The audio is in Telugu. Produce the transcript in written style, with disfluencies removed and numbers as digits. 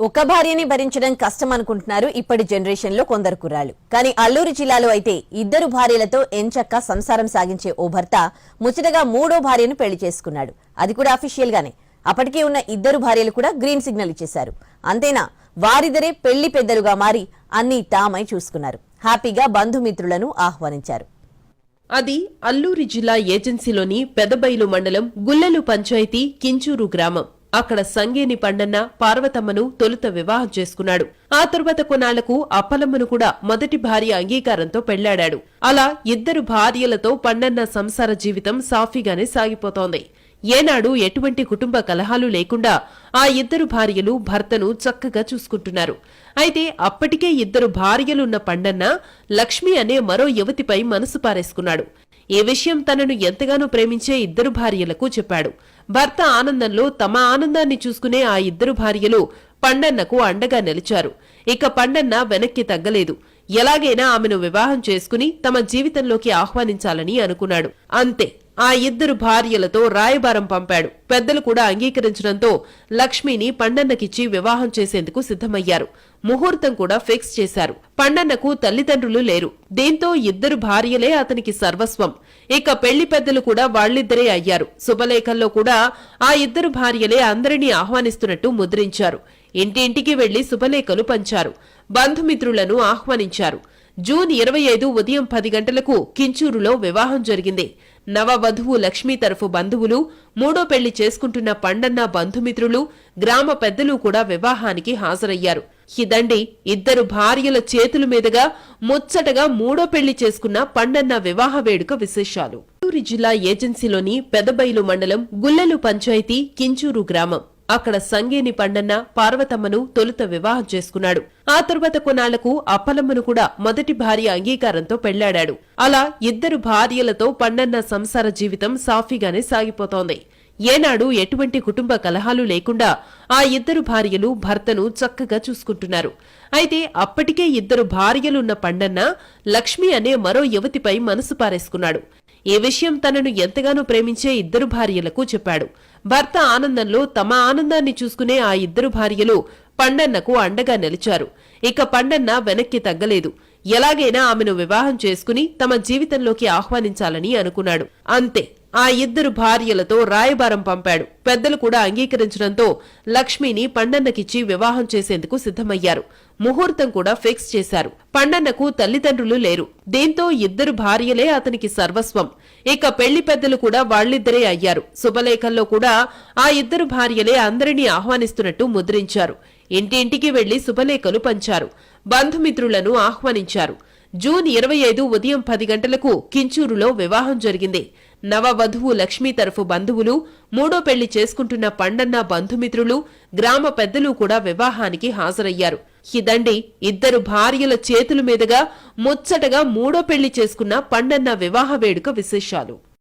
ఒక భార్యని భరించడం కష్టం అనుకుంటున్నారు ఇప్పటి జనరేషన్ లో కొందరు కుర్రాళ్లు. కానీ అల్లూరు జిల్లాలో అయితే ఇద్దరు భార్యలతో ఎంచక్కా సంసారం సాగించే ఓ భర్త ముచ్చటగా మూడో భార్యను పెళ్లి చేసుకున్నాడు. అది కూడా అఫీషియల్ గానే. అప్పటికే ఉన్న ఇద్దరు భార్యలు కూడా గ్రీన్ సిగ్నల్ ఇచ్చేశారు. అంతేనా, వారిద్దరే పెళ్లి పెద్దలుగా మారి అన్ని తామై చూసుకున్నారు. హ్యాపీగా బంధుమిత్రులను ఆహ్వానించారు. అది అల్లూరి జిల్లా ఏజెన్సీలోని పెదబైలు మండలం గుల్లెలు పంచాయతీ కించూరు గ్రామం. అక్కడ సంగేని పండన్న పార్వతమ్మను తొలుత వివాహం చేసుకున్నాడు. ఆ తరువాత కొన్నాళ్లకు అప్పలమ్మను కూడా మొదటి భార్య అంగీకారంతో పెళ్లాడాడు. అలా ఇద్దరు భార్యలతో పండన్న సంసార జీవితం సాఫీగానే సాగిపోతోంది. ఏనాడు ఎటువంటి కుటుంబ కలహాలు లేకుండా ఆ ఇద్దరు భార్యలు భర్తను చక్కగా చూసుకుంటున్నారు. అయితే అప్పటికే ఇద్దరు భార్యలున్న పండన్న లక్ష్మి అనే మరో యువతిపై మనసు పారేసుకున్నాడు. ఈ విషయం తనను ఎంతగానో ప్రేమించే ఇద్దరు భార్యలకు చెప్పాడు. భర్త ఆనందంలో తమ ఆనందాన్ని చూసుకునే ఆ ఇద్దరు భార్యలు పండన్నకు అండగా నిలిచారు. ఇక పండన్న వెనక్కి తగ్గలేదు. ఎలాగైనా ఆమెను వివాహం చేసుకుని తమ జీవితంలోకి ఆహ్వానించాలని అనుకున్నాడు. అంతే, ఆ ఇద్దరు భార్యలతో రాయబారం పంపాడు. పెద్దలు కూడా అంగీకరించడంతో లక్ష్మిని పండన్నకిచ్చి వివాహం చేసేందుకు సిద్ధమయ్యారు. ముహూర్తం కూడా ఫిక్స్ చేశారు. పండన్నకు తల్లిదండ్రులు లేరు. దీంతో ఇద్దరు భార్యలే అతనికి సర్వస్వం. ఇక పెళ్లి పెద్దలు కూడా వాళ్ళిద్దరే అయ్యారు. శుభలేఖల్లో కూడా ఆ ఇద్దరు భార్యలే అందరినీ ఆహ్వానిస్తున్నట్టు ముద్రించారు. ఇంటింటికి వెళ్లి శుభలేఖలు పంచారు. బంధుమిత్రులను ఆహ్వానించారు. జూన్ 25 ఉదయం 10 గంటలకు కించూరులో వివాహం జరిగింది. నవవధువు లక్ష్మీ తరఫు బంధువులు, మూడో పెళ్లి చేసుకుంటున్న పండన్న బంధుమిత్రులు, గ్రామ పెద్దలు కూడా వివాహానికి హాజరయ్యారు. ఇదండి ఇద్దరు భార్యల చేతుల మీదుగా ముచ్చటగా మూడో పెళ్లి చేసుకున్న పండన్న వివాహ వేడుక విశేషాలు. అల్లూరి జిల్లా ఏజెన్సీలోని పెదబైలు మండలం గుల్లెలు పంచాయతీ కించూరు గ్రామం. అక్కడ సంగేని పండన్న పార్వతమ్మను తొలుత వివాహం చేసుకున్నాడు. ఆ తరువాత కొన్నాళ్లకు అప్పలమ్మను కూడా మొదటి భార్య అంగీకారంతో పెళ్లాడాడు. అలా ఇద్దరు భార్యలతో పండన్న సంసార జీవితం సాఫీగానే సాగిపోతోంది. ఏనాడు ఎటువంటి కుటుంబ కలహాలు లేకుండా ఆ ఇద్దరు భార్యలు భర్తను చక్కగా చూసుకుంటున్నారు. అయితే అప్పటికే ఇద్దరు భార్యలున్న పండన్న లక్ష్మి అనే మరో యువతిపై మనసు పారేసుకున్నాడు. ఈ విషయం తనను ఎంతగానో ప్రేమించే ఇద్దరు భార్యలకు చెప్పాడు. భర్త ఆనందంలో తమ ఆనందాన్ని చూసుకునే ఆ ఇద్దరు భార్యలు పండన్నకు అండగా నిలిచారు. ఇక పండన్న వెనక్కి తగ్గలేదు. ఎలాగైనా ఆమెను వివాహం చేసుకుని తమ జీవితంలోకి ఆహ్వానించాలని అనుకున్నాడు. అంతే, ఆ ఇద్దరు భార్యలతో రాయబారం పంపాడు. పెద్దలు కూడా అంగీకరించడంతో లక్ష్మిని పండన్నకిచ్చి వివాహం చేసేందుకు సిద్ధమయ్యారు. ముహూర్తం కూడా ఫిక్స్ చేశారు. పండన్నకు తల్లిదండ్రులు లేరు. దీంతో ఇద్దరు భార్యలే అతనికి సర్వస్వం. ఇక పెళ్లి పెద్దలు కూడా వాళ్ళిద్దరే అయ్యారు. శుభలేఖల్లో కూడా ఆ ఇద్దరు భార్యలే అందరినీ ఆహ్వానిస్తున్నట్టు ముద్రించారు. ఇంటింటికి వెళ్లి శుభలేఖలు పంచారు. బంధుమిత్రులను ఆహ్వానించారు. జూన్ 25 ఉదయం 10 గంటలకు కించూరులో వివాహం జరిగింది. నవవధువు లక్ష్మీ తరఫు బంధువులు, మూడో పెళ్లి చేసుకుంటున్న పండన్న బంధుమిత్రులు, గ్రామ పెద్దలు కూడా వివాహానికి హాజరయ్యారు. ఇదండి ఇద్దరు భార్యల చేతుల మీదుగా ముచ్చటగా మూడో పెళ్లి చేసుకున్న పండన్న వివాహ వేడుక విశేషాలు.